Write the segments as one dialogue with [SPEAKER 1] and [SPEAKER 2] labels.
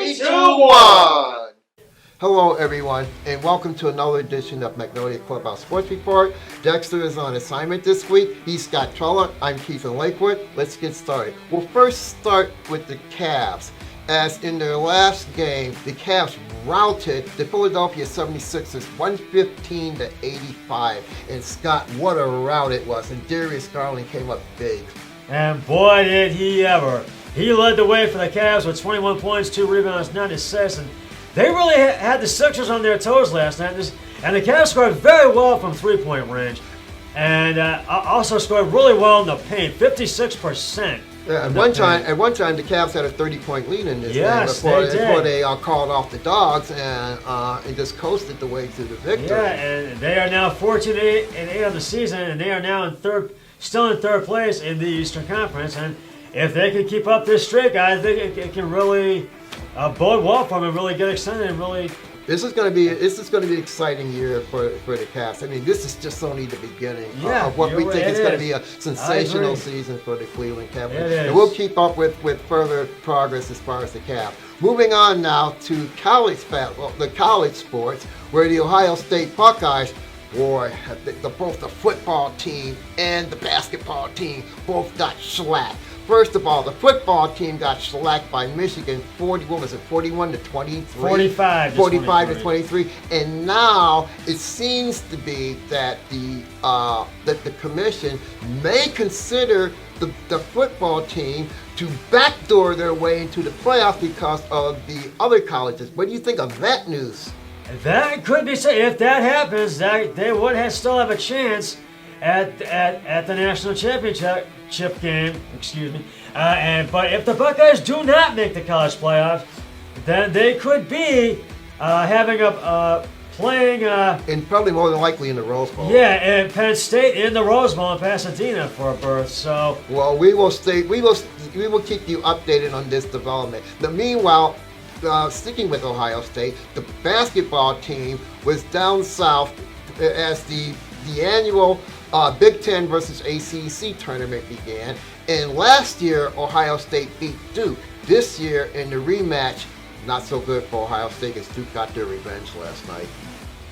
[SPEAKER 1] 3, 2, 1. Hello, everyone, and welcome to another edition of Magnolia Clubhouse Sports Report. Dexter is on assignment this week. He's Scott Trella. I'm Keith in Lakewood. Let's get started. We'll first start with the Cavs. As in their last game, the Cavs routed the Philadelphia 76ers 115-85. And Scott, what a rout it was. And Darius Garland came up big.
[SPEAKER 2] And boy, did he ever. He led the way for the Cavs with 21 points, 2 rebounds, 9 assists. And they really had the Sixers on their toes last night. And the Cavs scored very well from three-point range. And also scored really well in the paint, 56%.
[SPEAKER 1] Yeah, at one time, the Cavs had a 30-point lead in this game before they called off the Dogs and just coasted the way to the victory.
[SPEAKER 2] Yeah, and they are now 14-8 on the season, and they are now still in third place in the Eastern Conference. And if they can keep up this streak, I think it can really bode well for them and really get extended and really.
[SPEAKER 1] This is going to be an exciting year for the Cavs. I mean, this is just only the beginning of what we think is going to be a sensational season for the Cleveland Cavaliers. And we'll keep up with further progress as far as the Cavs. Moving on now to the college sports, where the Ohio State Buckeyes, boy, both the football team and the basketball team both got shellacked. First of all, the football team got shellacked by Michigan 41 to 23?
[SPEAKER 2] 45
[SPEAKER 1] to 23. And now it seems to be that the commission may consider the football team to backdoor their way into the playoffs because of the other colleges. What do you think of that news?
[SPEAKER 2] That could be said. If that happens, they would still have a chance at the national championship game. Excuse me. But if the Buckeyes do not make the college playoffs, then they could be playing.
[SPEAKER 1] And probably more than likely in the Rose Bowl.
[SPEAKER 2] Yeah, and Penn State in the Rose Bowl in Pasadena for a berth. So.
[SPEAKER 1] Well, we will keep you updated on this development. Meanwhile, sticking with Ohio State, the basketball team was down south as the annual Big Ten versus ACC tournament began. And last year, Ohio State beat Duke. This year, in the rematch, not so good for Ohio State because Duke got their revenge last night.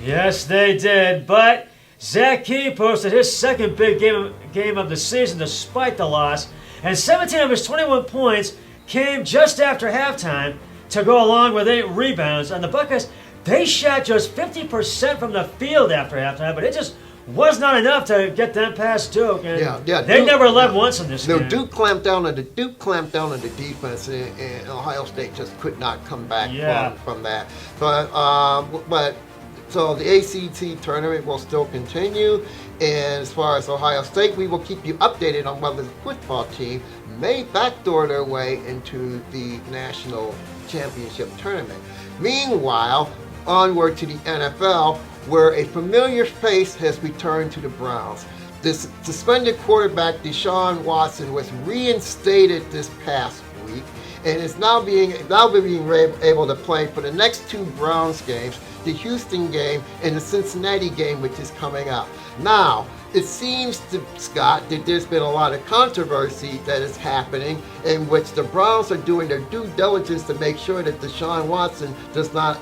[SPEAKER 2] Yes, they did. But Zach Key posted his second big game of the season despite the loss. And 17 of his 21 points came just after halftime to go along with 8 rebounds. And the Buckeyes, they shot just 50% from the field after halftime, but it just was not enough to get them past Duke. And they never led once in this game.
[SPEAKER 1] Duke clamped down on the defense, and Ohio State just could not come back from that. But so the ACC tournament will still continue. And as far as Ohio State, we will keep you updated on whether the football team may backdoor their way into the national championship tournament. Meanwhile, onward to the NFL, where a familiar face has returned to the Browns. This suspended quarterback Deshaun Watson was reinstated this past week and is now being able to play for the next 2 Browns games, the Houston game and the Cincinnati game, which is coming up. Now, it seems to Scott that there's been a lot of controversy that is happening in which the Browns are doing their due diligence to make sure that Deshaun Watson does not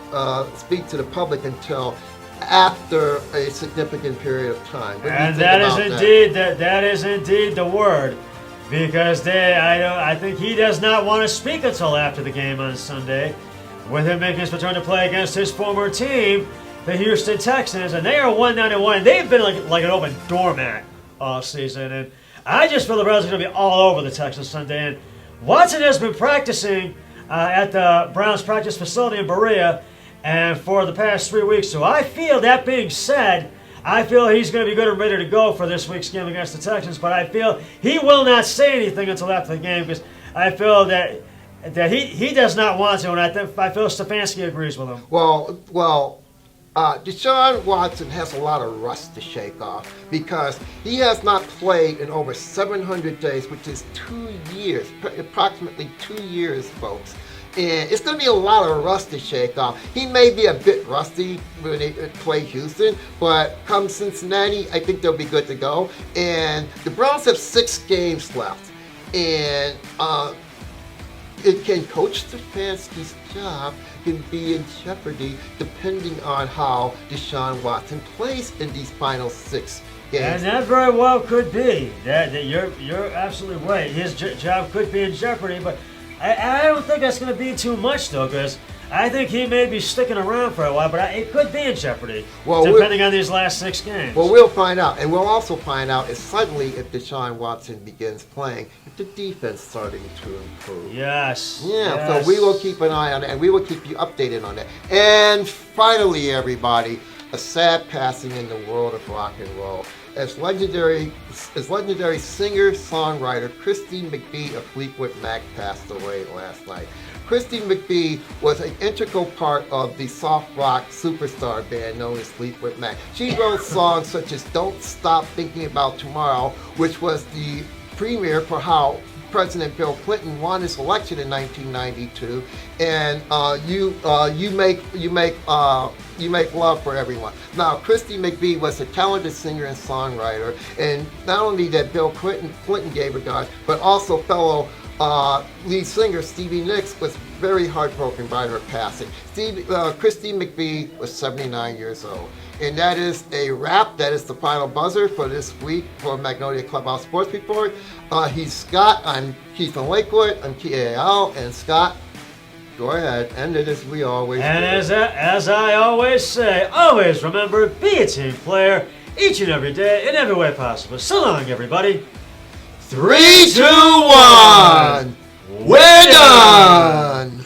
[SPEAKER 1] speak to the public until after a significant period of time.
[SPEAKER 2] And that is indeed the word, because I think he does not want to speak until after the game on Sunday, with him making his return to play against his former team, the Houston Texans, and they are 1-9-1. They've been like an open doormat all season, and I just feel the Browns are going to be all over the Texans Sunday. And Watson has been practicing at the Browns practice facility in Berea, and for the past 3 weeks. So I feel, that being said, I feel he's going to be good and ready to go for this week's game against the Texans. But I feel he will not say anything until after the game, because I feel that he does not want to, and I feel Stefanski agrees with him.
[SPEAKER 1] Well. Deshaun Watson has a lot of rust to shake off because he has not played in over 700 days, which is 2 years, approximately 2 years, folks. And it's going to be a lot of rust to shake off. He may be a bit rusty when they play Houston, but come Cincinnati, I think they'll be good to go. And the Browns have 6 games left. And it can Coach Stefanski's job can be in jeopardy depending on how Deshaun Watson plays in these final 6 games.
[SPEAKER 2] And that very well could be. That you're absolutely right. His job could be in jeopardy, but I don't think that's going to be too much, though, because I think he may be sticking around for a while, but it could be in jeopardy, depending on these last 6 games.
[SPEAKER 1] Well, we'll find out. And we'll also find out if suddenly if Deshaun Watson begins playing, if the defense starting to improve.
[SPEAKER 2] Yes.
[SPEAKER 1] Yeah,
[SPEAKER 2] yes.
[SPEAKER 1] so we will keep an eye on it, and we will keep you updated on that. And finally, everybody, a sad passing in the world of rock and roll. As legendary singer-songwriter Christine McVie of Fleetwood Mac passed away last night. Christine McVie was an integral part of the soft rock superstar band known as Fleetwood Mac. She wrote songs such as Don't Stop Thinking About Tomorrow, which was the premiere for how President Bill Clinton won his election in 1992, and you make love for everyone. Now, Christine McVie was a talented singer and songwriter, and not only that Bill Clinton gave her God, but also fellow lead singer Stevie Nicks was very heartbroken by her passing. Christine McVie was 79 years old. And that is a wrap. That is the final buzzer for this week for Magnolia Clubhouse Sports Report. He's Scott. I'm Keith in Lakewood. I'm KAL. And Scott, go ahead. End it as we always do.
[SPEAKER 2] And as I always say, always remember, be a team player each and every day in every way possible. So long, everybody.
[SPEAKER 1] 3, 2, 1. We're done.